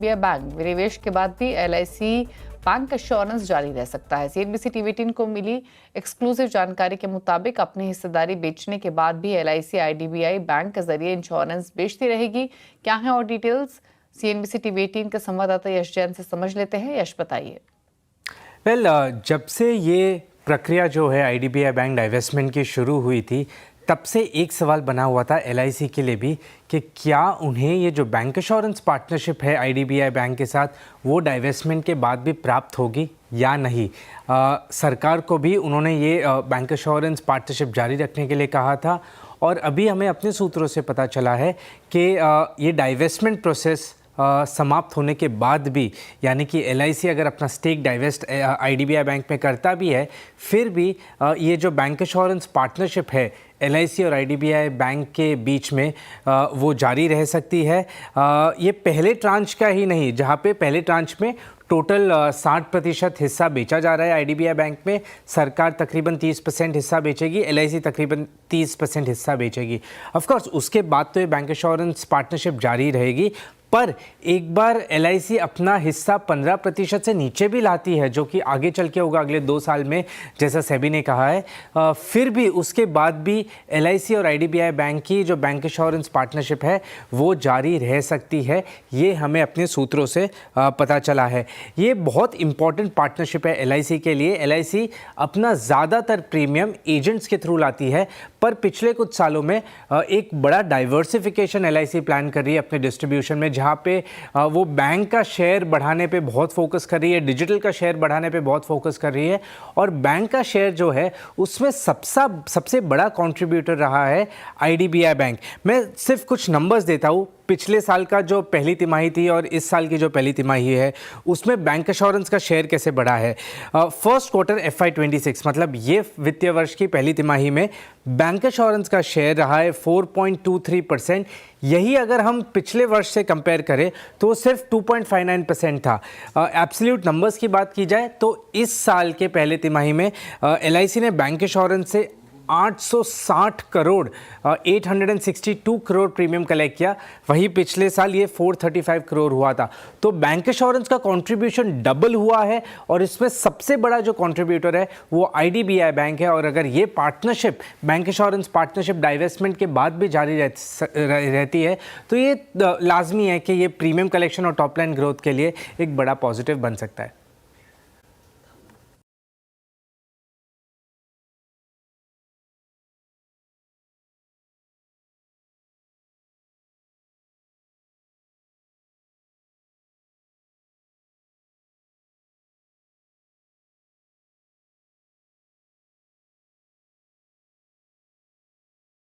यह बैंक विनिवेश के बाद भी एलआईसी बैंक एश्योरेंस जारी रह सकता है। सीएनबीसी टीवी 18 को मिली एक्सक्लूसिव जानकारी के मुताबिक अपनी हिस्सेदारी बेचने के बाद भी एलआईसी आईडीबीआई बैंक के जरिए इंश्योरेंस बेचती रहेगी। क्या है और डिटेल्स, सीएनबीसी टीवी 18 के संवाददाता यश जैन से समझ लेते हैं। यश, बताइए। जब से ये प्रक्रिया जो है आईडीबीआई बैंक डाइवेस्टमेंट की शुरू हुई थी, तब से एक सवाल बना हुआ था एलआईसी के लिए भी कि क्या उन्हें ये जो बैंक एश्योरेंस पार्टनरशिप है आईडीबीआई बैंक के साथ, वो डाइवेस्टमेंट के बाद भी प्राप्त होगी या नहीं। सरकार को भी उन्होंने ये बैंक एश्योरेंस पार्टनरशिप जारी रखने के लिए कहा था और अभी हमें अपने सूत्रों से पता चला है कि ये डाइवेस्टमेंट प्रोसेस समाप्त होने के बाद भी, यानी कि एलआईसी अगर अपना स्टेक डाइवेस्ट आईडीबीआई बैंक में करता भी है, फिर भी ये जो बैंक एश्योरेंस पार्टनरशिप है एलआईसी और आईडीबीआई बैंक के बीच में वो जारी रह सकती है। ये पहले ट्रांच का ही नहीं, जहाँ पे पहले ट्रांच में टोटल 60% हिस्सा बेचा जा रहा है आईडीबीआई बैंक में, सरकार तकरीबन 30% हिस्सा बेचेगी, एलआईसी तकरीबन 30% हिस्सा बेचेगी। ऑफ कोर्स उसके बाद तो ये बैंक एश्योरेंस पार्टनरशिप जारी रहेगी, पर एक बार एलआईसी अपना हिस्सा 15% से नीचे भी लाती है, जो कि आगे चल के होगा अगले 2 साल में, जैसा सेबी ने कहा है, फिर भी उसके बाद भी एलआईसी और आईडीबीआई बैंक की जो बैंक एश्योरेंस पार्टनरशिप है वो जारी रह सकती है। ये हमें अपने सूत्रों से पता चला है। ये बहुत इंपॉर्टेंट पार्टनरशिप है एलआईसी के लिए। एलआईसी अपना ज़्यादातर प्रीमियम एजेंट्स के थ्रू लाती है, पर पिछले कुछ सालों में एक बड़ा डाइवर्सिफिकेशन एलआईसी प्लान कर रही है अपने डिस्ट्रीब्यूशन में, जहाँ पे वो बैंक का शेयर बढ़ाने पे बहुत फोकस कर रही है, डिजिटल का शेयर बढ़ाने पे बहुत फोकस कर रही है। और बैंक का शेयर जो है उसमें सबसे बड़ा कंट्रीब्यूटर रहा है आईडीबीआई बैंक। मैं सिर्फ कुछ नंबर्स देता हूँ। पिछले साल का जो पहली तिमाही थी और इस साल की जो पहली तिमाही है, उसमें बैंक एश्योरेंस का शेयर कैसे बढ़ा है। फर्स्ट क्वार्टर FY26 मतलब ये वित्तीय वर्ष की पहली तिमाही में बैंक एश्योरेंस का शेयर रहा है 4.23%। यही अगर हम पिछले वर्ष से कंपेयर करें तो सिर्फ 2.59% था। एब्सोल्यूट नंबर्स की बात की जाए तो इस साल के पहले तिमाही में एलआईसी ने बैंक एश्योरेंस से 860 करोड़ 862 करोड़ प्रीमियम कलेक्ट किया। वही पिछले साल ये 435 करोड़ हुआ था। तो बैंक एश्योरेंस का कंट्रीब्यूशन डबल हुआ है और इसमें सबसे बड़ा जो कंट्रीब्यूटर है वो आईडीबीआई बैंक है। और अगर ये partnership, bank assurance partnership divestment के बाद भी जारी रहती है तो ये लाजमी है कि ये प्रीमियम कलेक्शन और टॉप लाइन ग्रोथ के लिए एक बड़ा पॉजिटिव बन सकता है।